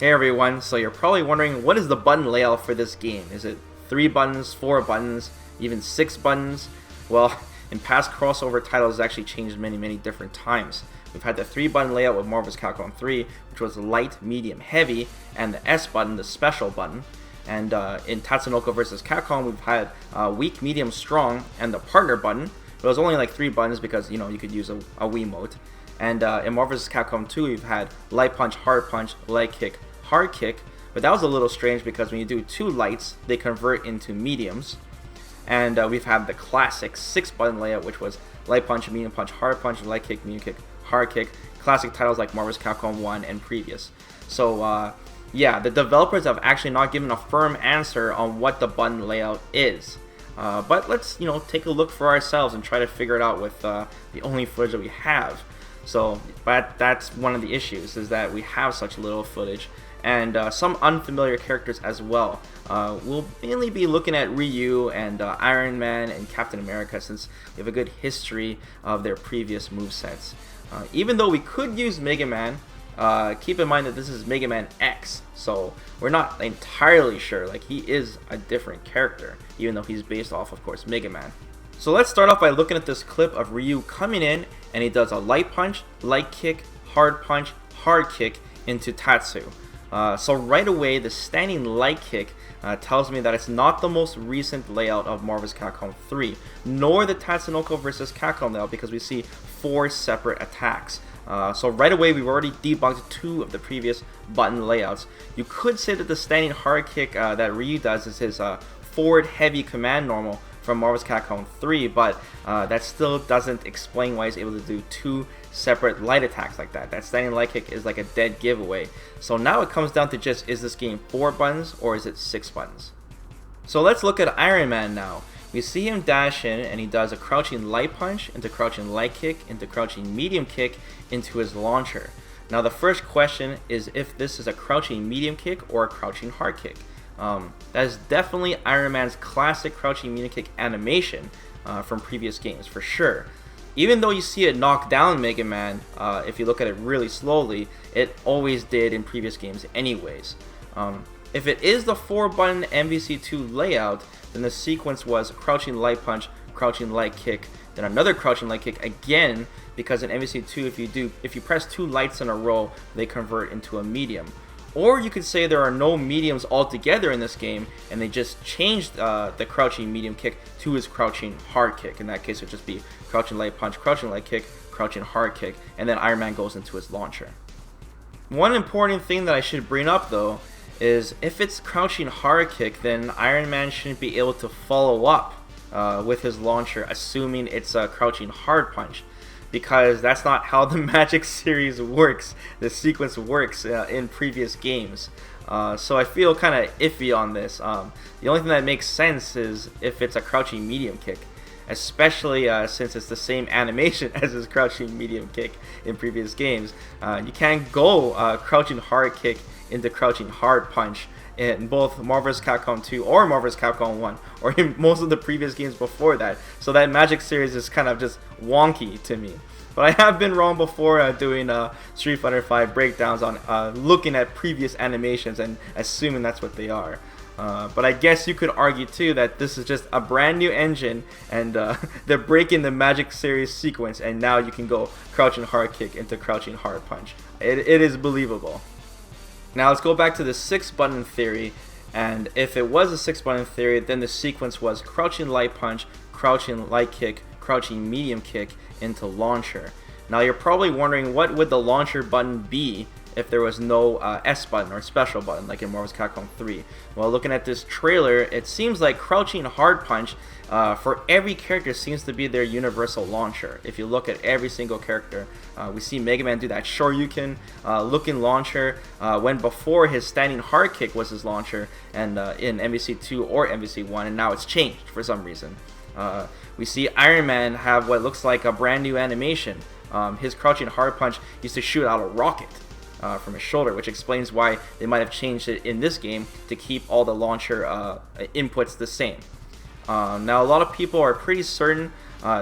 Hey everyone, so you're probably wondering what is the button layout for this game? Is it 3 buttons, 4 buttons, even 6 buttons? Well, in past crossover titles it's actually changed many different times. We've had the 3 button layout with Marvel vs. Capcom 3, which was light, medium, heavy, and the S button, the special button. And in Tatsunoko vs. Capcom we've had weak, medium, strong, and the partner button. But it was only like 3 buttons because, you know, you could use a Wiimote. And in Marvel vs. Capcom 2 we've had light punch, leg kick, hard kick, but that was a little strange because when you do 2 lights, they convert into mediums. And we've had the classic 6 button layout, which was light punch, medium punch, leg kick, medium kick, hard kick, classic titles like Marvel vs. Capcom 1 and previous. So yeah, the developers have actually not given a firm answer on what the button layout is. But let's, you know, take a look for ourselves and try to figure it out with the only footage that we have. So, but that's one of the issues, is that we have such little footage and some unfamiliar characters as well. We'll mainly be looking at Ryu and Iron Man and Captain America, since we have a good history of their previous movesets. Even though we could use Mega Man, keep in mind that this is Mega Man X, so we're not entirely sure. Like, he is a different character, even though he's based off, of course, Mega Man. So let's start off by looking at this clip of Ryu coming in, and he does a light punch, light kick, hard kick into Tatsu. So right away, the standing light kick tells me that it's not the most recent layout of Marvel vs. Capcom 3, nor the Tatsunoko vs. Capcom layout, because we see 4 separate attacks. So right away, we've already debunked 2 of the previous button layouts. You could say that the standing hard kick that Ryu does is his forward heavy command normal from Marvel vs. Capcom 3, but that still doesn't explain why he's able to do 2 separate light attacks like that. That standing light kick is like a dead giveaway. So now it comes down to just, is this game 4 buttons or is it 6 buttons? So let's look at Iron Man now. We see him dash in and he does a crouching light punch into crouching light kick into crouching medium kick into his launcher. Now the first question is if this is a crouching medium kick or a crouching hard kick. That is definitely Iron Man's classic crouching medium kick animation from previous games, for sure. Even though you see it knock down Mega Man, if you look at it really slowly, it always did in previous games anyways. If it is the 4-button MVC2 layout, then the sequence was crouching light punch, crouching light kick, then another crouching light kick again, because in MVC2 if you press 2 lights in a row, they convert into a medium. Or you could say there are no mediums altogether in this game, and they just changed the crouching medium kick to his crouching hard kick. In that case, it would just be crouching light punch, crouching light kick, crouching hard kick, and then Iron Man goes into his launcher. One important thing that I should bring up though is if it's crouching hard kick, then Iron Man shouldn't be able to follow up with his launcher, assuming it's a crouching hard punch, because that's not how the Magic series works, the sequence works in previous games. So I feel kind of iffy on this. The only thing that makes sense is if it's a crouching medium kick, especially since it's the same animation as his crouching medium kick in previous games. You can't go crouching hard kick into crouching hard punch in both Marvel vs. Capcom 2 or Marvel vs. Capcom 1, or in most of the previous games before that. So that Magic series is kind of just wonky to me. But I have been wrong before doing Street Fighter V breakdowns on looking at previous animations and assuming that's what they are. But I guess you could argue too that this is just a brand new engine and they're breaking the Magic series sequence, and now you can go crouching hard kick into crouching hard punch. It is believable. Now let's go back to the 6-button theory, and if it was a 6-button theory, then the sequence was crouching light punch, crouching light kick, crouching medium kick into launcher. Now you're probably wondering, what would the launcher button be if there was no S button or special button like in Marvel vs. Capcom 3? Well, looking at this trailer, it seems like crouching hard punch for every character seems to be their universal launcher. If you look at every single character, we see Mega Man do that Shoryuken looking launcher when before his standing hard kick was his launcher, and in MVC2 or MVC1, and now it's changed for some reason. We see Iron Man have what looks like a brand new animation. His crouching hard punch used to shoot out a rocket from his shoulder, which explains why they might have changed it in this game to keep all the launcher inputs the same. Now a lot of people are pretty certain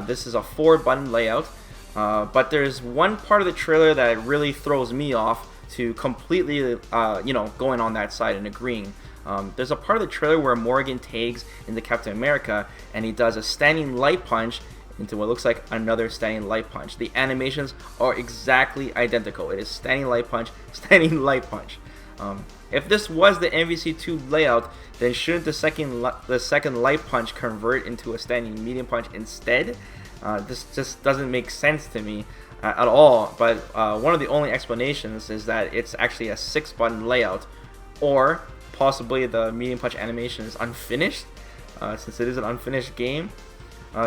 this is a 4-button layout, but there's one part of the trailer that really throws me off to completely, you know, going on that side and agreeing. There's a part of the trailer where Morgan tags into Captain America and he does a standing light punch into what looks like another standing light punch. The animations are exactly identical. It is standing light punch, standing light punch. If this was the MVC2 layout, then shouldn't the second light punch convert into a standing medium punch instead? This just doesn't make sense to me at all. But one of the only explanations is that it's actually a 6-button layout, or possibly the medium punch animation is unfinished, since it is an unfinished game.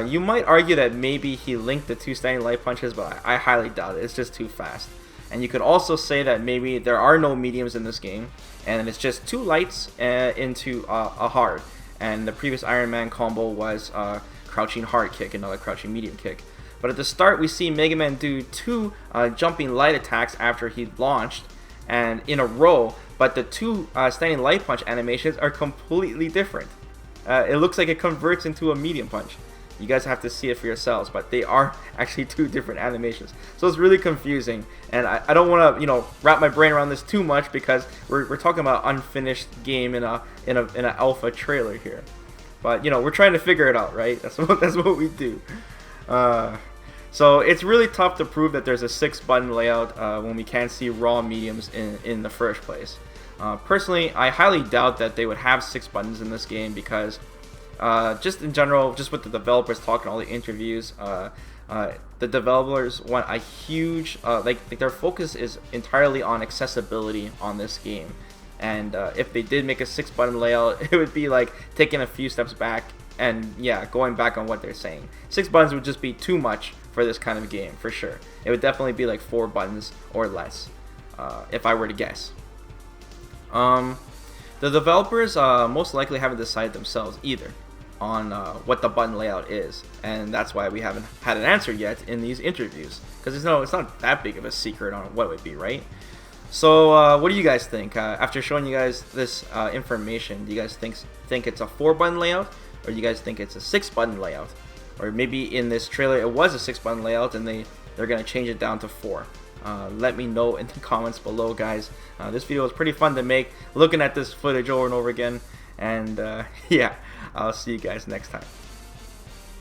You might argue that maybe he linked the 2 standing light punches, but I highly doubt it. It's just too fast. And you could also say that maybe there are no mediums in this game, and it's just 2 lights into a hard. And the previous Iron Man combo was crouching hard kick, another crouching medium kick. But at the start, we see Mega Man do 2 jumping light attacks after he launched, and in a row. But the 2 standing light punch animations are completely different. It looks like it converts into a medium punch. You guys have to see it for yourselves, but they are actually 2 different animations. So it's really confusing, and I don't want to, you know, wrap my brain around this too much, because we're talking about unfinished game in an alpha trailer here. But you know, we're trying to figure it out, right? That's what we do. So it's really tough to prove that there's a 6-button layout when we can't see raw mediums in the first place. Personally, I highly doubt that they would have 6 buttons in this game, because just in general, just with the developers talking all the interviews, the developers want a huge, like their focus is entirely on accessibility on this game. And if they did make a 6-button layout, it would be like taking a few steps back and, yeah, going back on what they're saying. 6 buttons would just be too much for this kind of game, for sure. It would definitely be like 4 buttons or less, if I were to guess. The developers most likely haven't decided themselves either on what the button layout is, and that's why we haven't had an answer yet in these interviews, because it's not that big of a secret on what it would be, right? So what do you guys think? After showing you guys this information, do you guys think it's a 4-button layout, or do you guys think it's a 6-button layout? Or maybe in this trailer it was a 6-button layout and they're gonna change it down to 4. Let me know in the comments below, guys. This video was pretty fun to make, looking at this footage over and over again, and yeah, I'll see you guys next time.